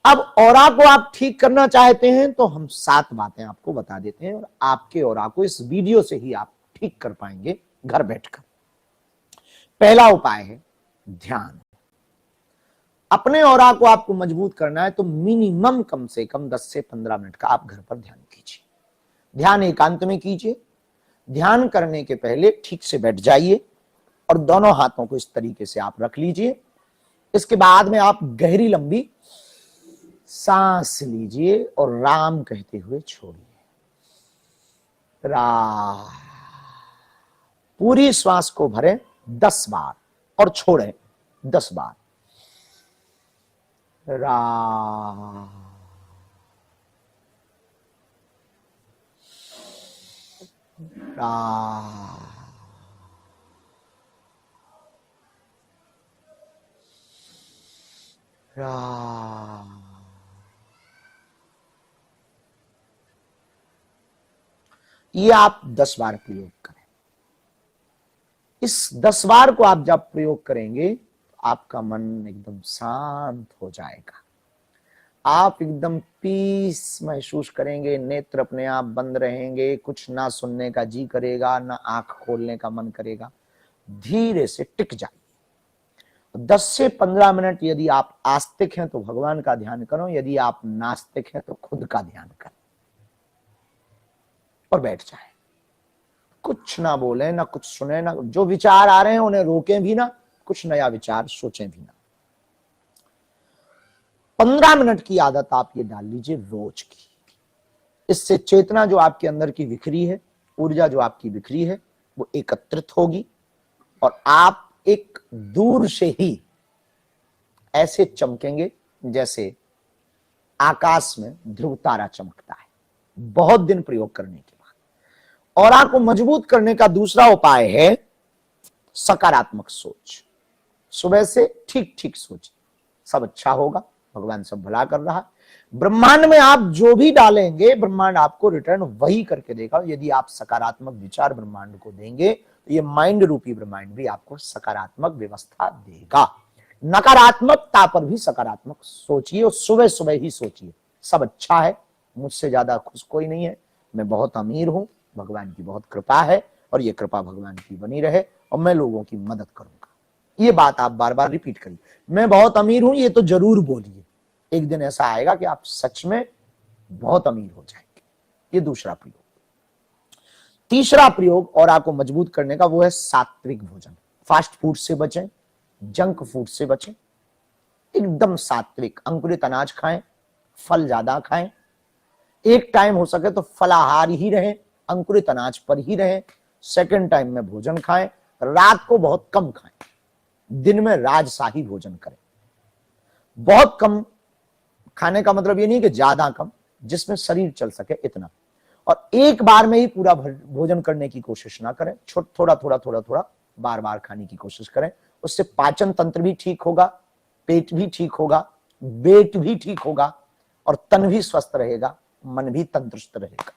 अब ऑरा को आप ठीक करना चाहते हैं तो हम 7 बातें आपको बता देते हैं और आपके ऑरा को इस वीडियो से ही आप ठीक कर पाएंगे घर बैठकर। पहला उपाय है ध्यान। अपने ऑरा को आपको मजबूत करना है तो मिनिमम कम से कम 10 से 15 मिनट का आप घर पर ध्यान कीजिए। ध्यान एकांत में कीजिए। ध्यान करने के पहले ठीक से बैठ जाइए और दोनों हाथों को इस तरीके से आप रख लीजिए। इसके बाद में आप गहरी लंबी सांस लीजिए और राम कहते हुए छोड़िए। राम। पूरी श्वास को भरें 10 बार और छोड़ें 10 बार। राम। राम। राम। ये आप 10 बार प्रयोग करें। इस 10 बार को आप जब प्रयोग करेंगे आपका मन एकदम शांत हो जाएगा। आप एकदम पीस महसूस करेंगे। नेत्र अपने आप बंद रहेंगे। कुछ ना सुनने का जी करेगा, ना आंख खोलने का मन करेगा। धीरे से टिक जाइए। 10 से 15 मिनट यदि आप आस्तिक हैं तो भगवान का ध्यान करो, यदि आप नास्तिक हैं तो खुद का ध्यान करें और बैठ जाए। कुछ ना बोले, ना कुछ सुने, ना जो विचार आ रहे हैं उन्हें रोकें भी ना, कुछ नया विचार सोचें भी ना। 15 मिनट की आदत आप ये डाल लीजिए रोज की। इससे चेतना जो आपके अंदर की बिखरी है, ऊर्जा जो आपकी बिखरी है, वो एकत्रित होगी और आप एक दूर से ही ऐसे चमकेंगे जैसे आकाश में ध्रुव तारा चमकता है। बहुत दिन प्रयोग करने के बाद। ऑरा को मजबूत करने का दूसरा उपाय है सकारात्मक सोच। सुबह से ठीक ठीक सोचिए, सब अच्छा होगा, भगवान सब भला कर रहा है। ब्रह्मांड में आप जो भी डालेंगे ब्रह्मांड आपको रिटर्न वही करके देगा। यदि आप सकारात्मक विचार ब्रह्मांड को देंगे तो ये माइंड रूपी ब्रह्मांड भी आपको सकारात्मक व्यवस्था देगा। नकारात्मकता पर भी सकारात्मक सोचिए और सुबह सुबह ही सोचिए, सब अच्छा है, मुझसे ज्यादा खुश कोई नहीं है, मैं बहुत अमीर हूं, भगवान की बहुत कृपा है और ये कृपा भगवान की बनी रहे और मैं लोगों की मदद करूंगा। ये बात आप बार बार रिपीट करिए। मैं बहुत अमीर हूं ये तो जरूर बोलिए। एक दिन ऐसा आएगा कि आप सच में बहुत अमीर हो जाएंगे। ये दूसरा प्रयोग। तीसरा प्रयोग ऑरा को मजबूत करने का वो है सात्विक भोजन। फास्ट फूड से बचें, जंक फूड से बचें, एकदम सात्विक अंकुरित अनाज खाएं, फल ज्यादा खाएं। एक टाइम हो सके तो फलाहार ही रहें, अंकुरित अनाज पर ही रहें। सेकंड टाइम में भोजन खाएं, रात को बहुत कम खाएं, दिन में राजशाही भोजन करें। बहुत कम खाने का मतलब ये नहीं कि ज्यादा कम, जिसमें शरीर चल सके इतना। और एक बार में ही पूरा भोजन करने की कोशिश ना करें, थोड़ा थोड़ा थोड़ा थोड़ा बार बार खाने की कोशिश करें। उससे पाचन तंत्र भी ठीक होगा, पेट भी ठीक होगा, वेट भी ठीक होगा और तन भी स्वस्थ रहेगा, मन भी तंदुरुस्त रहेगा।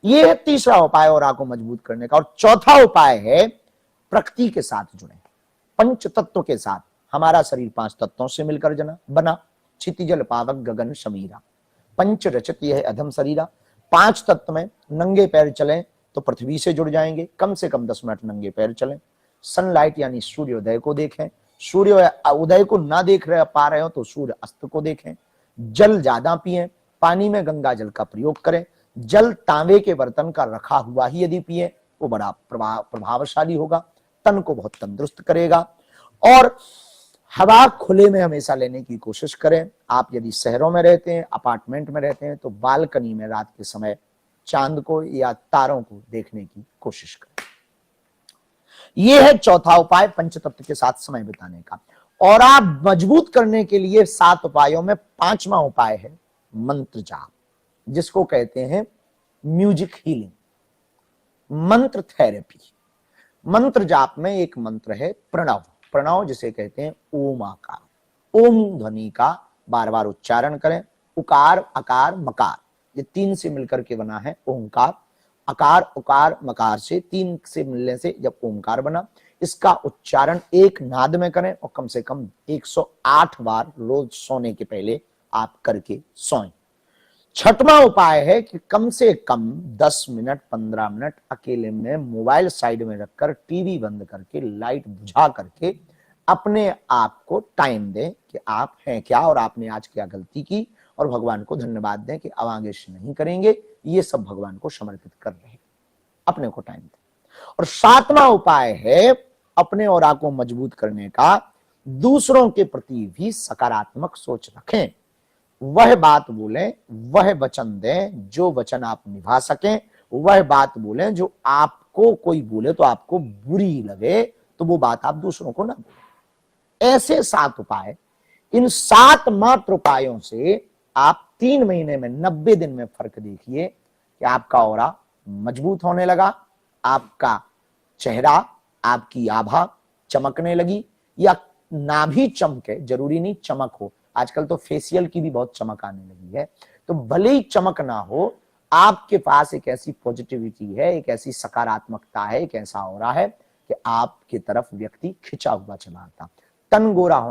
यह है तीसरा उपाय ऑरा को मजबूत करने का। और चौथा उपाय है प्रकृति के साथ जुड़े, पंच तत्व के साथ। हमारा शरीर 5 तत्वों से मिलकर बना। क्षितिजल पावक गगन समीरा, पंच रचित यह अधम शरीरा। 5 तत्व में नंगे पैर चलें तो पृथ्वी से जुड़ जाएंगे। कम से कम 10 मिनट नंगे पैर चलें। सनलाइट यानी सूर्योदय को देखें। सूर्य उदय को ना देख पा रहे हो तो सूर्य अस्त को देखें। जल ज्यादा पिएं, पानी में गंगा जल का प्रयोग करें। जल तांबे के बर्तन का रखा हुआ ही यदि पिए वो बड़ा प्रभावशाली होगा, तन को बहुत तंदुरुस्त करेगा। और हवा खुले में हमेशा लेने की कोशिश करें। आप यदि शहरों में रहते हैं, अपार्टमेंट में रहते हैं तो बालकनी में रात के समय चांद को या तारों को देखने की कोशिश करें। यह है चौथा उपाय पंचतत्व के साथ समय बिताने का। और आप मजबूत करने के लिए 7 उपायों में 5वां उपाय है मंत्र जाप, जिसको कहते हैं म्यूजिक हीलिंग, मंत्र थेरेपी। मंत्र जाप में एक मंत्र है प्रणव। प्रणव जिसे कहते हैं ओम आकार। ओम ध्वनि का बार बार उच्चारण करें। उकार अकार मकार ये 3 से मिलकर के बना है ओंकार। अकार उकार मकार से 3 से मिलने से जब ओंकार बना, इसका उच्चारण एक नाद में करें और कम से कम 108 बार रोज सोने के पहले आप करके सोएं। छठवां उपाय है कि कम से कम 10 मिनट 15 मिनट अकेले में मोबाइल साइड में रखकर, टीवी बंद करके, लाइट बुझा करके अपने आप को टाइम दें कि आप हैं क्या और आपने आज क्या गलती की, और भगवान को धन्यवाद दें कि अब आगे से नहीं करेंगे, ये सब भगवान को समर्पित कर रहे हैं। अपने को टाइम दें। और सातवां उपाय है अपने ऑरा को मजबूत करने का, दूसरों के प्रति भी सकारात्मक सोच रखें। वह बात बोलें, वह वचन दें जो वचन आप निभा सकें, वह बात बोलें जो आपको कोई बोले तो आपको बुरी लगे, तो वो बात आप दूसरों को ना बोलें। ऐसे 7 उपाय, इन 7 मात्र उपायों से आप 3 महीने में 90 दिन में फर्क देखिए कि आपका ऑरा मजबूत होने लगा, आपका चेहरा, आपकी आभा चमकने लगी, या ना भी चमके, जरूरी नहीं चमक हो, आजकल तो फेशियल की भी बहुत चमक आने लगी है, तो भले ही चमक ना हो, आपके पास एक ऐसी पॉजिटिविटी है, एक ऐसी सकारात्मकता है, एक ऐसा ऑरा है कि आपकी तरफ व्यक्ति खिंचा हुआ चला आता। तन गोरा